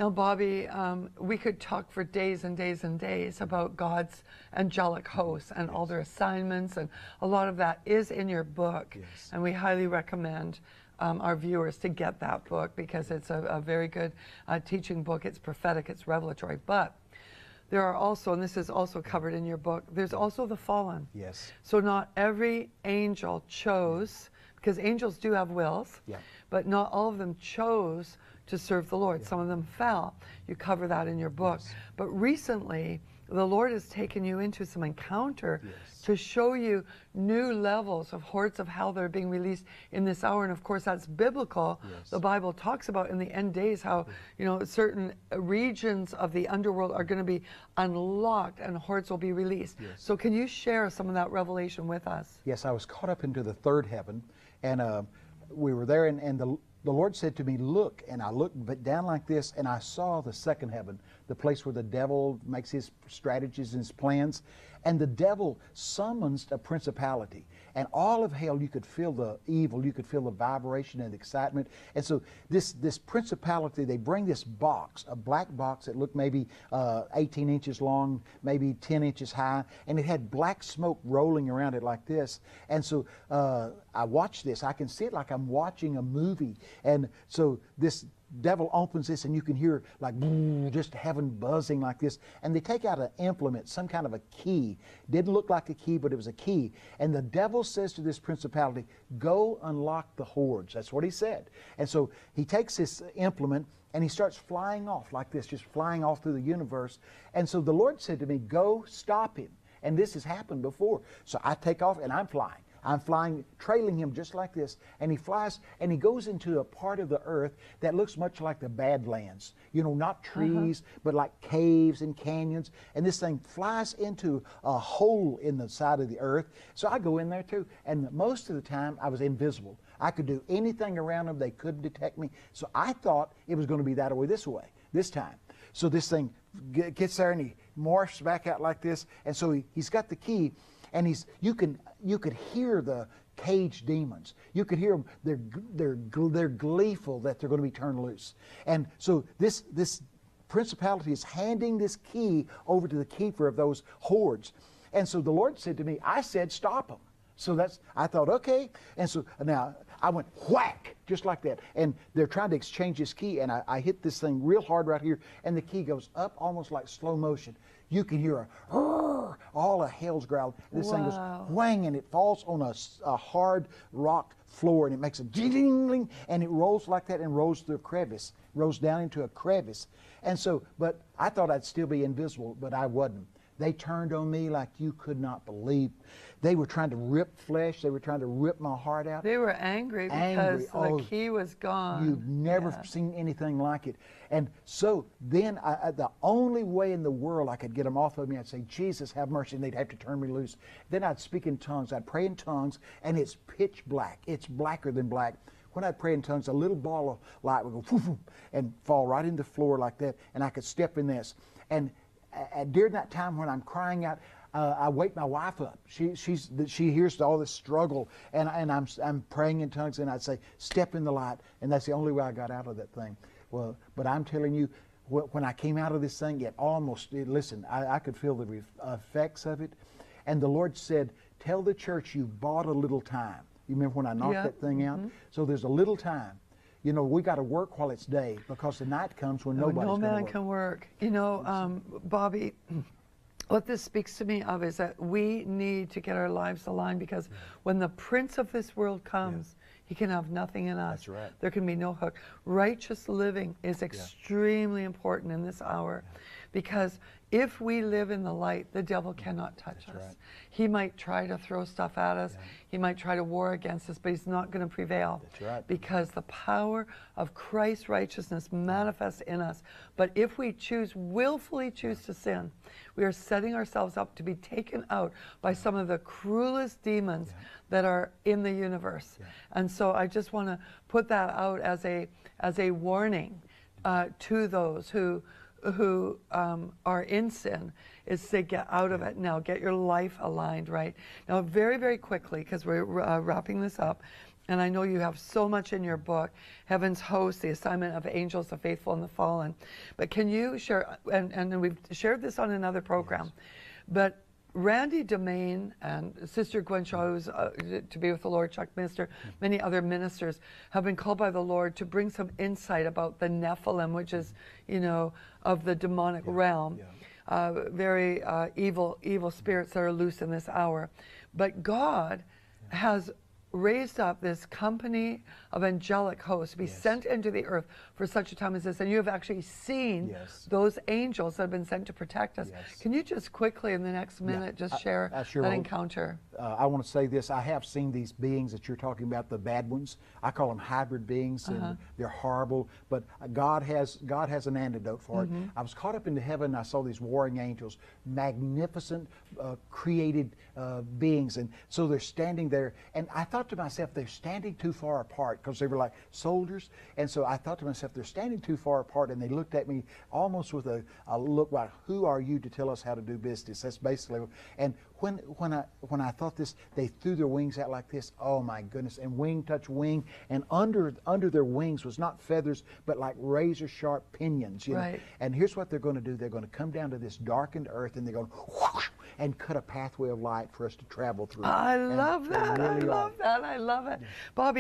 Now, Bobby, we could talk for days and days and days about God's angelic hosts and all their assignments, and a lot of that is in your book. Yes. And we highly recommend our viewers to get that book, because it's a very good teaching book. It's prophetic, it's revelatory. But there are also, and this is also covered in your book, there's also the fallen. Yes. So not every angel chose, because angels do have wills, Yeah. but not all of them chose to serve the Lord. Yeah. Some of them fell. You cover that in your book. Yes. But recently, the Lord has taken you into some encounter Yes. to show you new levels of hordes of hell that are being released in this hour. And of course, that's biblical. Yes. The Bible talks about in the end days how, you know, certain regions of the underworld are going to be unlocked and hordes will be released. Yes. So can you share some of that revelation with us? Yes, I was caught up into the third heaven, and we were there, and the Lord said to me, look, and I looked down like this, and I saw the second heaven, the place where the devil makes his strategies and his plans, and the devil summons a principality, and all of hell, you could feel the evil, you could feel the vibration and the excitement, and so this principality, they bring this box, a black box that looked maybe 18 inches long, maybe 10 inches high, and it had black smoke rolling around it like this, and so I watched this, I can see it like I'm watching a movie, and so this devil opens this, and you can hear like just heaven buzzing like this, and they take out an implement, some kind of a key. Didn't look like a key, but it was a key, and the devil says to this principality, go unlock the hordes. That's what he said. And so he takes this implement and he starts flying off like this, just flying off through the universe. And so the Lord said to me, go stop him. And this has happened before. So I take off and I'm flying. I'm flying, trailing him just like this, and he flies, and he goes into a part of the earth that looks much like the Badlands. You know, not trees, but like caves and canyons, and this thing flies into a hole in the side of the earth. So I go in there too, and most of the time I was invisible. I could do anything around them, they couldn't detect me, so I thought it was going to be that way this time. So this thing gets there, and he morphs back out like this, and so he's got the key, and you could hear the caged demons. You could hear them. They're gleeful that they're going to be turned loose. And so this principality is handing this key over to the keeper of those hordes. And so the Lord said to me, I said, stop them. So I thought, okay. And so now I went whack, just like that. And they're trying to exchange this key, and I hit this thing real hard right here, and the key goes up almost like slow motion. You can hear all of hell's growl. This thing goes whang, and it falls on a hard rock floor, and it makes a ding, and it rolls like that and rolls through a crevice, rolls down into a crevice. And so, but I thought I'd still be invisible, but I wasn't. They turned on me like you could not believe. They were trying to rip flesh. They were trying to rip my heart out. They were angry because the key was gone. You've never seen anything like it. And so then the only way in the world I could get them off of me, I'd say, Jesus, have mercy, and they'd have to turn me loose. Then I'd speak in tongues. I'd pray in tongues, and it's pitch black. It's blacker than black. When I'd pray in tongues, a little ball of light would go whoosh, and fall right into the floor like that, and I could step in this. And during that time when I'm crying out, I wake my wife up. She hears all this struggle, and I'm praying in tongues, and I'd say, step in the light, and that's the only way I got out of that thing. Well, but I'm telling you, when I came out of this thing, listen, I could feel the effects of it, and the Lord said, tell the church you bought a little time. You remember when I knocked that thing out? So there's a little time. You know, we got to work while it's day, because the night comes when nobody's going to work. No man can work. You know, Bobby, what this speaks to me of is that we need to get our lives aligned, because when the prince of this world comes, he can have nothing in us. That's right. There can be no hook. Righteous living is extremely important in this hour, because if we live in the light, the devil cannot touch us. Right. He might try to throw stuff at us. He might try to war against us, but he's not going to prevail. That's right. Because the power of Christ's righteousness manifests in us. But if we willfully choose to sin, we are setting ourselves up to be taken out by some of the cruelest demons that are in the universe. And so I just want to put that out as a warning to those who are in sin, is to get out of it now. Get your life aligned right now. Very, very quickly, because we're wrapping this up. And I know you have so much in your book, Heaven's Host, the assignment of angels, the faithful and the fallen. But can you share, and we've shared this on another program, Yes. but Randy Domain and Sister Gwen Shaw, who's to be with the Lord, Chuck Minister, many other ministers have been called by the Lord to bring some insight about the Nephilim, which is, you know, of the demonic realm. Very evil spirits that are loose in this hour. But God has raised up this company of angelic hosts to be sent into the earth for such a time as this. And you have actually seen those angels that have been sent to protect us. Can you just quickly in the next minute just share that encounter? I want to say this. I have seen these beings that you're talking about, the bad ones. I call them hybrid beings, and they're horrible. But God has an antidote for it. I was caught up into heaven. And I saw these warring angels, magnificent, created beings, and so they're standing there. And I thought to myself, they're standing too far apart because they were like soldiers. And so I thought to myself, they're standing too far apart. And they looked at me almost with a look like, "Who are you to tell us how to do business?" That's basically. And when I thought this, they threw their wings out like this. Oh my goodness! And wing touch wing, and under their wings was not feathers, but like razor sharp pinions. You know? And here's what they're going to do: they're going to come down to this darkened earth, and they're going whoosh, and cut a pathway of light for us to travel through. I love that. I love that. I love it, Bobby.